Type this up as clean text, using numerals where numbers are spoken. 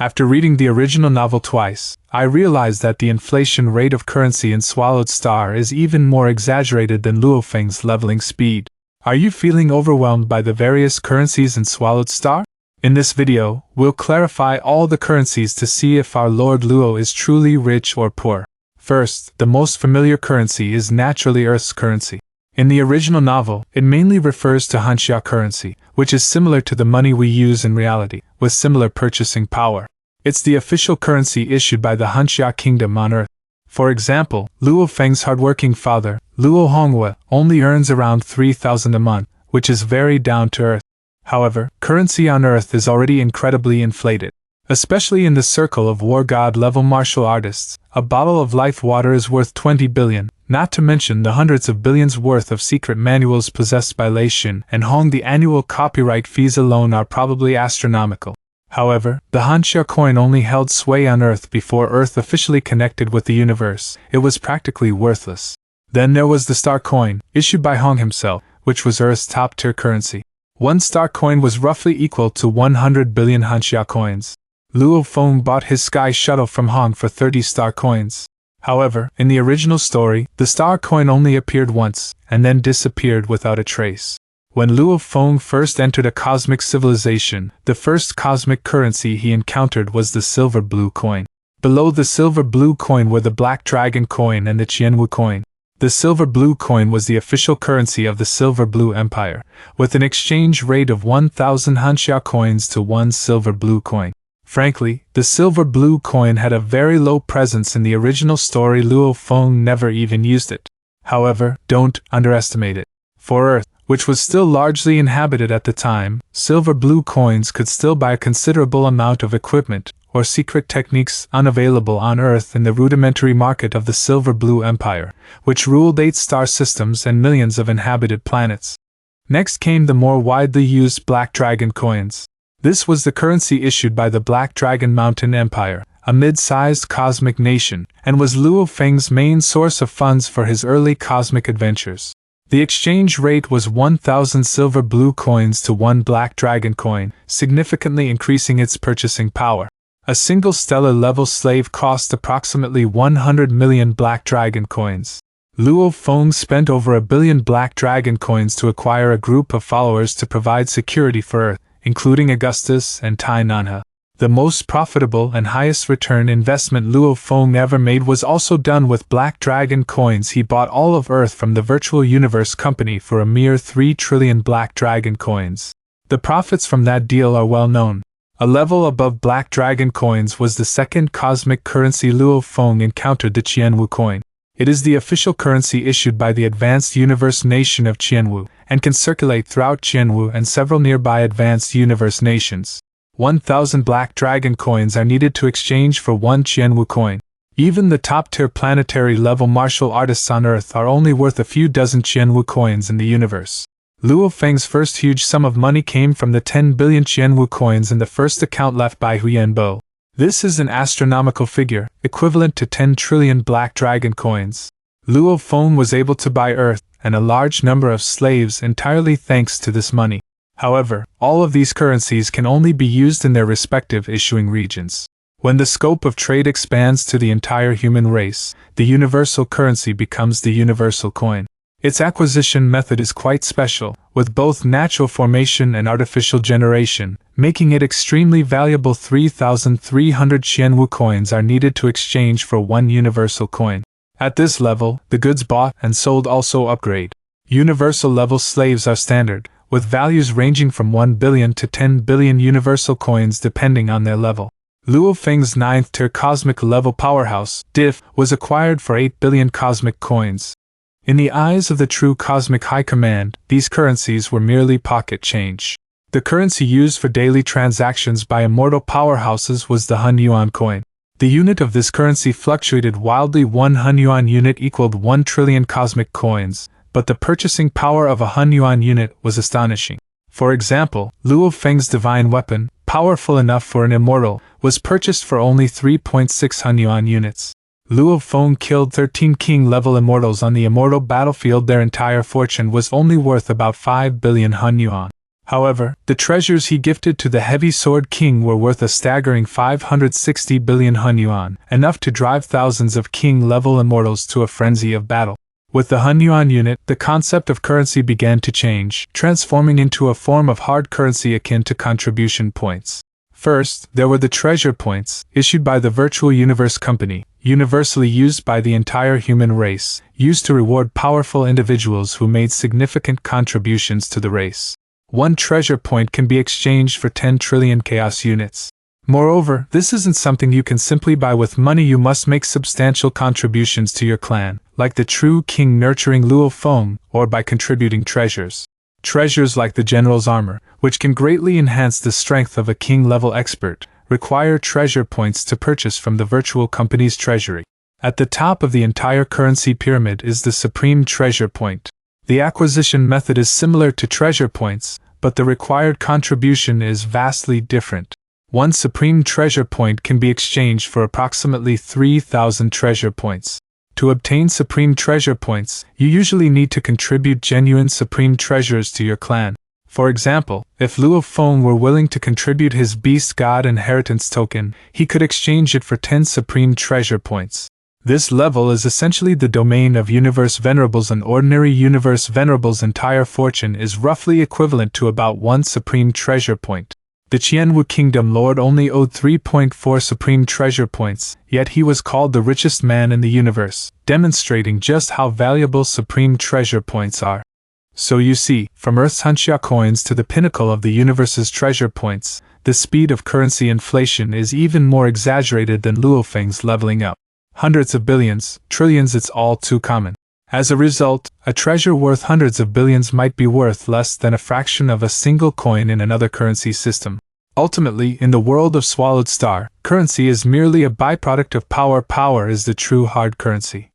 After reading the original novel twice, I realized that the inflation rate of currency in Swallowed Star is even more exaggerated than Luo Feng's leveling speed. Are you feeling overwhelmed by the various currencies in Swallowed Star? In this video, we'll clarify all the currencies to see if our Lord Luo is truly rich or poor. First, the most familiar currency is naturally Earth's currency. In the original novel, it mainly refers to Hunyuan currency, which is similar to the money we use in reality, with similar purchasing power. It's the official currency issued by the Hunyuan kingdom on Earth. For example, Luo Feng's hardworking father, Luo Hongwa, only earns around 3,000 a month, which is very down to earth. However, currency on Earth is already incredibly inflated. Especially in the circle of war god level martial artists, a bottle of life water is worth 20 billion, not to mention the hundreds of billions worth of secret manuals possessed by Lei Xin and Hong. The annual copyright fees alone are probably astronomical. However, the Hunyuan coin only held sway on Earth before Earth officially connected with the universe. It was practically worthless. Then there was the star coin, issued by Hong himself, which was Earth's top-tier currency. One star coin was roughly equal to 100 billion Hunyuan coins. Luo Feng bought his sky shuttle from Hong for 30 star coins. However, in the original story, the star coin only appeared once, and then disappeared without a trace. When Luo Feng first entered a cosmic civilization, the first cosmic currency he encountered was the silver blue coin. Below the silver blue coin were the black dragon coin and the Qianwu coin. The silver blue coin was the official currency of the Silver Blue Empire, with an exchange rate of 1,000 Hunyuan coins to one silver blue coin. Frankly, the silver blue coin had a very low presence in the original story. Luo Feng never even used it. However, don't underestimate it. For Earth, which was still largely inhabited at the time, silver blue coins could still buy a considerable amount of equipment or secret techniques unavailable on Earth in the rudimentary market of the Silver Blue Empire, which ruled 8 star systems and millions of inhabited planets. Next came the more widely used Black Dragon coins. This was the currency issued by the Black Dragon Mountain Empire, a mid-sized cosmic nation, and was Luo Feng's main source of funds for his early cosmic adventures. The exchange rate was 1,000 silver blue coins to one Black Dragon coin, significantly increasing its purchasing power. A single stellar level slave cost approximately 100 million Black Dragon coins. Luo Feng spent over 1 billion Black Dragon coins to acquire a group of followers to provide security for Earth, including Augustus and Tai Nanha. The most profitable and highest return investment Luo Feng ever made was also done with Black Dragon coins. He bought all of Earth from the Virtual Universe Company for a mere 3 trillion Black Dragon coins. The profits from that deal are well known. A level above Black Dragon coins was the second cosmic currency Luo Feng encountered, the Qianwu coin. It is the official currency issued by the advanced universe nation of Qianwu, and can circulate throughout Qianwu and several nearby advanced universe nations. 1,000 Black Dragon coins are needed to exchange for one Qianwu coin. Even the top-tier planetary level martial artists on Earth are only worth a few dozen Qianwu coins in the universe. Luo Feng's first huge sum of money came from the 10 billion Qianwu coins in the first account left by Hunyuan. This is an astronomical figure, equivalent to 10 trillion Black Dragon coins. Luo Feng was able to buy Earth and a large number of slaves entirely thanks to this money. However, all of these currencies can only be used in their respective issuing regions. When the scope of trade expands to the entire human race, the universal currency becomes the universal coin. Its acquisition method is quite special, with both natural formation and artificial generation, making it extremely valuable. 3,300 Qianwu coins are needed to exchange for one universal coin. At this level, the goods bought and sold also upgrade. Universal level slaves are standard, with values ranging from 1 billion to 10 billion universal coins depending on their level. Luo Feng's 9th tier cosmic level powerhouse, DIF, was acquired for 8 billion cosmic coins. In the eyes of the true cosmic high command, these currencies were merely pocket change. The currency used for daily transactions by immortal powerhouses was the Hunyuan coin. The unit of this currency fluctuated wildly. 1 Hunyuan unit equaled 1 trillion cosmic coins, but the purchasing power of a Hunyuan unit was astonishing. For example, Luo Feng's divine weapon, powerful enough for an immortal, was purchased for only 3.6 Hunyuan units. Luo Feng killed 13 king-level immortals on the immortal battlefield. Their entire fortune was only worth about 5 billion Hunyuan. However, the treasures he gifted to the Heavy Sword King were worth a staggering 560 billion Hunyuan, enough to drive thousands of king-level immortals to a frenzy of battle. With the Hunyuan unit, the concept of currency began to change, transforming into a form of hard currency akin to contribution points. First, there were the treasure points, issued by the Virtual Universe Company, universally used by the entire human race, used to reward powerful individuals who made significant contributions to the race. One treasure point can be exchanged for 10 trillion chaos units. Moreover, this isn't something you can simply buy with money. You must make substantial contributions to your clan, like the true king nurturing Luo Feng, or by contributing treasures. Treasures like the general's armor, which can greatly enhance the strength of a king-level expert, require treasure points to purchase from the virtual company's treasury. At the top of the entire currency pyramid is the supreme treasure point. The acquisition method is similar to treasure points, but the required contribution is vastly different. One supreme treasure point can be exchanged for approximately 3,000 treasure points. To obtain supreme treasure points, you usually need to contribute genuine supreme treasures to your clan. For example, if Luo Feng were willing to contribute his Beast God Inheritance token, he could exchange it for 10 supreme treasure points. This level is essentially the domain of Universe Venerables. An ordinary Universe Venerable's entire fortune is roughly equivalent to about 1 supreme treasure point. The Qianwu Kingdom Lord only owed 3.4 supreme treasure points, yet he was called the richest man in the universe, demonstrating just how valuable supreme treasure points are. So you see, from Earth's Hunyuan coins to the pinnacle of the universe's treasure points, the speed of currency inflation is even more exaggerated than Luo Feng's leveling up. Hundreds of billions, trillions, it's all too common. As a result, a treasure worth hundreds of billions might be worth less than a fraction of a single coin in another currency system. Ultimately, in the world of Swallowed Star, currency is merely a byproduct of power. Power is the true hard currency.